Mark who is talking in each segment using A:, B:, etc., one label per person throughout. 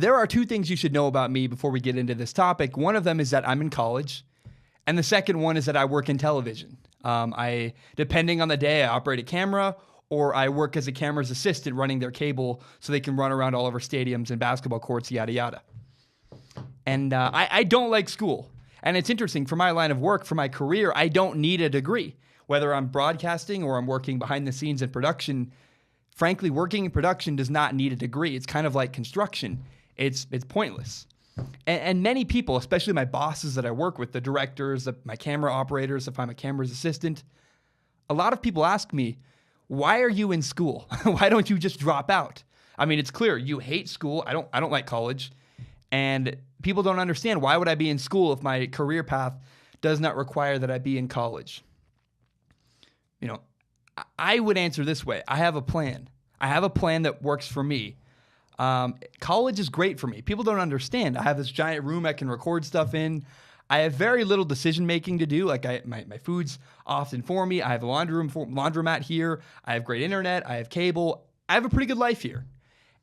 A: there are two things you should know about me before we get into this topic. One of them is that I'm in college, and the second one is that I work in television. Depending on the day, I operate a camera, or I work as a camera's assistant running their cable so they can run around all of our stadiums and basketball courts, yada, yada. And I don't like school. And it's interesting, for my line of work, for my career, I don't need a degree. Whether I'm broadcasting or I'm working behind the scenes in production, frankly, working in production does not need a degree. It's kind of like construction. It's pointless. And many people, especially my bosses that I work with, the directors, my camera operators, if I'm a camera's assistant, a lot of people ask me, why are you in school? Why don't you just drop out? I mean, it's clear you hate school. I don't like college. And people don't understand, why would I be in school if my career path does not require that I be in college? You know, I would answer this way. I have a plan. I have a plan that works for me. College is great for me. People don't understand. I have this giant room I can record stuff in. I have very little decision making to do. Like my food's often for me. I have a laundromat here. I have great internet. I have cable. I have a pretty good life here.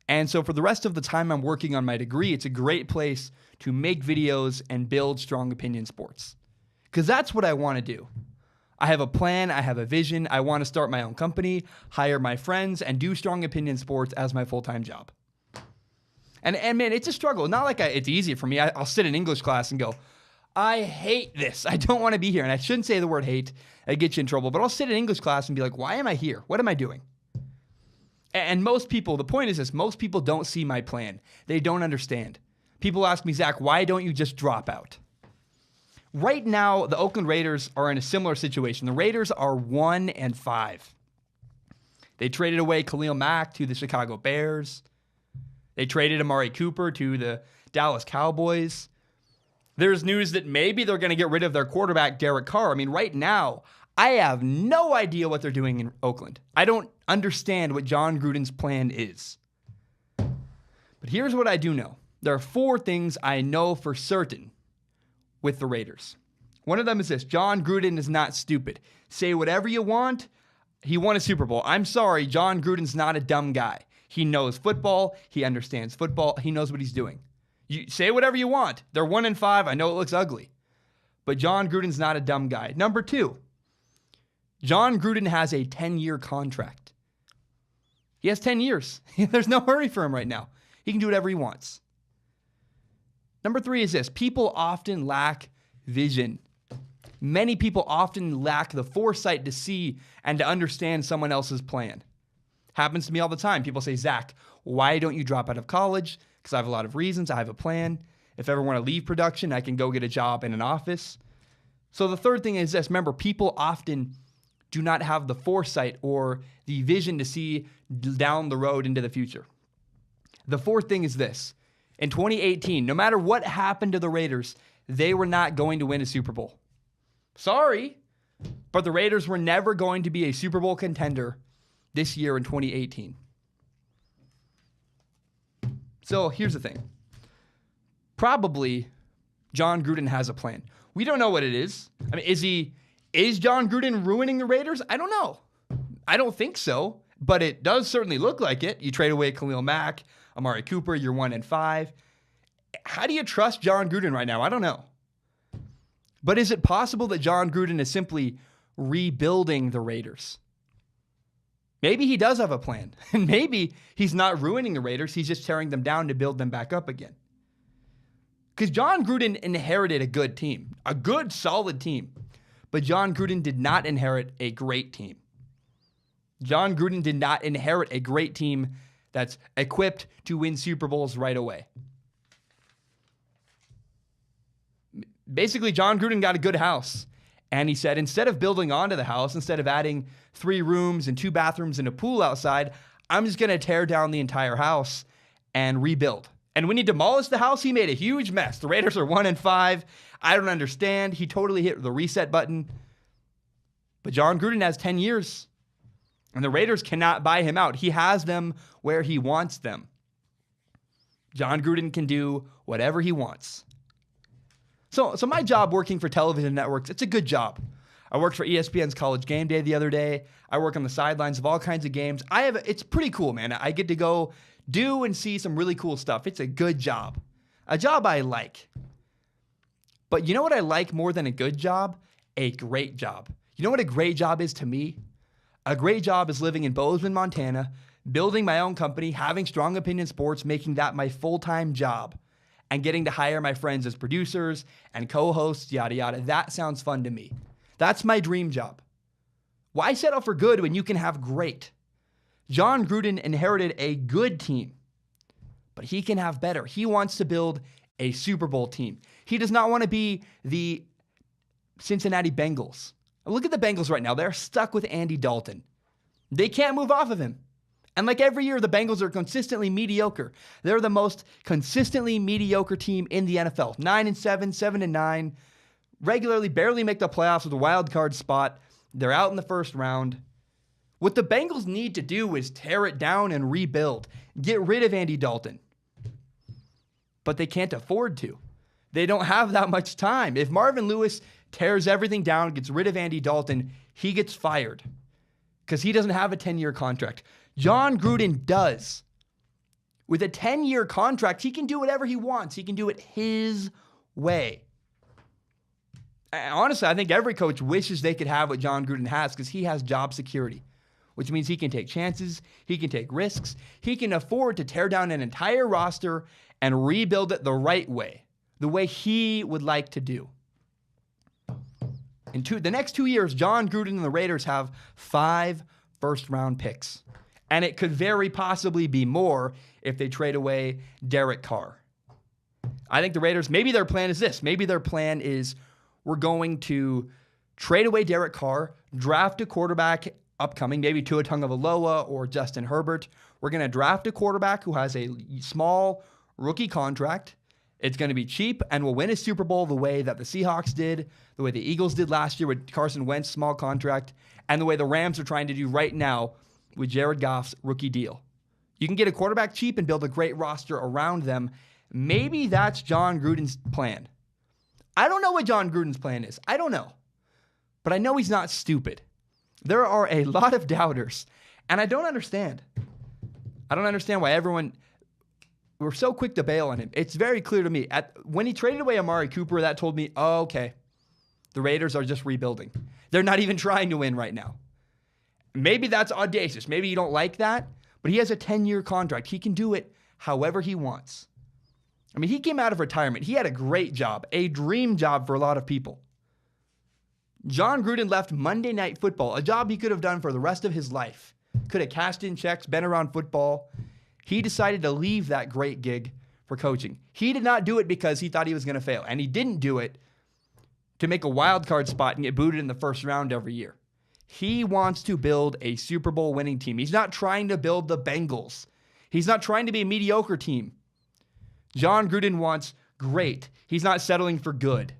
A: And so for the rest of the time I'm working on my degree, it's a great place to make videos and build strong opinion sports. Because that's what I want to do. I have a plan. I have a vision. I want to start my own company, hire my friends, and do strong opinion sports as my full-time job. And man, it's a struggle. Not like it's easy for me. I'll sit in English class and go, I hate this. I don't want to be here. And I shouldn't say the word hate. I get you in trouble. But I'll sit in English class and be like, why am I here? What am I doing? And most people, the point is this, most people don't see my plan. They don't understand. People ask me, Zach, why don't you just drop out? Right now, the Oakland Raiders are in a similar situation. The Raiders are 1-5. They traded away Khalil Mack to the Chicago Bears. They traded Amari Cooper to the Dallas Cowboys. There's news that maybe they're going to get rid of their quarterback, Derek Carr. I mean, right now, I have no idea what they're doing in Oakland. I don't understand what John Gruden's plan is. But here's what I do know. There are 4 things I know for certain with the Raiders. One of them is this: John Gruden is not stupid. Say whatever you want. He won a Super Bowl. I'm sorry, John Gruden's not a dumb guy. He knows football. He understands football. He knows what he's doing. You say whatever you want. They're 1-5. I know it looks ugly. But John Gruden's not a dumb guy. Number 2, John Gruden has a 10-year contract. He has 10 years. There's no hurry for him right now. He can do whatever he wants. Number 3 is this: people often lack vision. Many people often lack the foresight to see and to understand someone else's plan. Happens to me all the time. People say, Zach, why don't you drop out of college? Because I have a lot of reasons. I have a plan. If I ever want to leave production, I can go get a job in an office. So the third thing is this: remember, people often do not have the foresight or the vision to see down the road into the future. The fourth thing is this: in 2018, no matter what happened to the Raiders, they were not going to win a Super Bowl. Sorry, but the Raiders were never going to be a Super Bowl contender this year in 2018. So here's the thing. Probably John Gruden has a plan. We don't know what it is. I mean, is John Gruden ruining the Raiders? I don't know. I don't think so, but it does certainly look like it. You trade away Khalil Mack, Amari Cooper, you're 1-5. How do you trust John Gruden right now? I don't know. But is it possible that John Gruden is simply rebuilding the Raiders? Maybe he does have a plan. And maybe he's not ruining the Raiders. He's just tearing them down to build them back up again. Because John Gruden inherited a good team, a good, solid team. But John Gruden did not inherit a great team. John Gruden did not inherit a great team that's equipped to win Super Bowls right away. Basically, John Gruden got a good house. And he said, instead of building onto the house, instead of adding 3 rooms and 2 bathrooms and a pool outside, I'm just going to tear down the entire house and rebuild. And when he demolished the house, he made a huge mess. The Raiders are 1-5. I don't understand. He totally hit the reset button. But John Gruden has 10 years. And the Raiders cannot buy him out. He has them where he wants them. John Gruden can do whatever he wants. So my job working for television networks, it's a good job. I worked for ESPN's College Game Day the other day. I work on the sidelines of all kinds of games. It's pretty cool, man. I get to go do and see some really cool stuff. It's a good job. A job I like. But you know what I like more than a good job? A great job. You know what a great job is to me? A great job is living in Bozeman, Montana, building my own company, having Strong Opinion Sports, making that my full-time job, and getting to hire my friends as producers and co-hosts, yada, yada. That sounds fun to me. That's my dream job. Why settle for good when you can have great? John Gruden inherited a good team, but he can have better. He wants to build a Super Bowl team. He does not want to be the Cincinnati Bengals. Look at the Bengals right now. They're stuck with Andy Dalton. They can't move off of him. And like every year, the Bengals are consistently mediocre. They're the most consistently mediocre team in the NFL. 9-7, 7-9, regularly barely make the playoffs with a wild card spot. They're out in the first round. What the Bengals need to do is tear it down and rebuild. Get rid of Andy Dalton. But they can't afford to. They don't have that much time. If Marvin Lewis tears everything down, gets rid of Andy Dalton, he gets fired because he doesn't have a 10-year contract. John Gruden does. With a 10-year contract, he can do whatever he wants. He can do it his way. Honestly, I think every coach wishes they could have what John Gruden has because he has job security, which means he can take chances, he can take risks, he can afford to tear down an entire roster and rebuild it the right way, the way he would like to do. In the next 2 years, John Gruden and the Raiders have 5 first-round picks, and it could very possibly be more if they trade away Derek Carr. I think the Raiders, maybe their plan is this. Maybe their plan is we're going to trade away Derek Carr, draft a quarterback upcoming, maybe Tua Tagovailoa or Justin Herbert. We're going to draft a quarterback who has a small rookie contract. It's going to be cheap, and we'll win a Super Bowl the way that the Seahawks did, the way the Eagles did last year with Carson Wentz, small contract, and the way the Rams are trying to do right now with Jared Goff's rookie deal. You can get a quarterback cheap and build a great roster around them. Maybe that's John Gruden's plan. I don't know what John Gruden's plan is. I don't know. But I know he's not stupid. There are a lot of doubters, and I don't understand. I don't understand why we're so quick to bail on him. It's very clear to me. When he traded away Amari Cooper, that told me, oh, okay, the Raiders are just rebuilding. They're not even trying to win right now. Maybe that's audacious. Maybe you don't like that, but he has a 10-year contract. He can do it however he wants. I mean, he came out of retirement. He had a great job, a dream job for a lot of people. John Gruden left Monday Night Football, a job he could have done for the rest of his life. Could have cashed in checks, been around football. He decided to leave that great gig for coaching. He did not do it because he thought he was going to fail, and he didn't do it to make a wild card spot and get booted in the first round every year. He wants to build a Super Bowl winning team. He's not trying to build the Bengals. He's not trying to be a mediocre team. John Gruden wants great. He's not settling for good.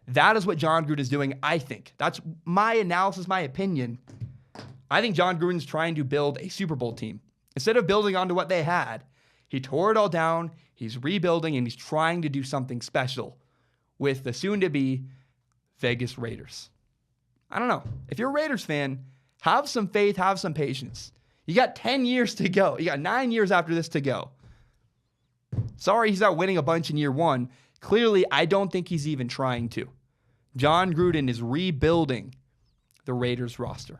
A: That is what John Gruden is doing, I think. That's my analysis, my opinion. I think John Gruden's trying to build a Super Bowl team. Instead of building onto what they had, he tore it all down, he's rebuilding, and he's trying to do something special with the soon-to-be Vegas Raiders. I don't know. If you're a Raiders fan, have some faith, have some patience. You got 10 years to go. You got 9 years after this to go. Sorry he's not winning a bunch in year one. Clearly, I don't think he's even trying to. John Gruden is rebuilding the Raiders roster.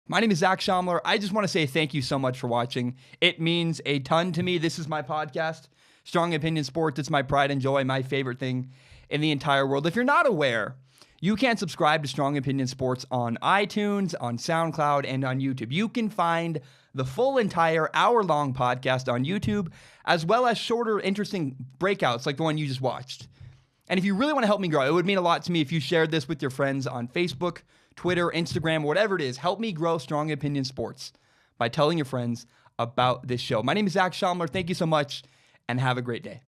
A: My name is Zach Schaumler. I just want to say thank you so much for watching. It means a ton to me. This is my podcast, Strong Opinion Sports. It's my pride and joy, my favorite thing in the entire world. If you're not aware, you can subscribe to Strong Opinion Sports on iTunes, on SoundCloud, and on YouTube. You can find the full entire hour-long podcast on YouTube, as well as shorter, interesting breakouts like the one you just watched. And if you really want to help me grow, it would mean a lot to me if you shared this with your friends on Facebook, Twitter, Instagram, whatever it is. Help me grow Strong Opinion Sports by telling your friends about this show. My name is Zach Schaumler. Thank you so much, and have a great day.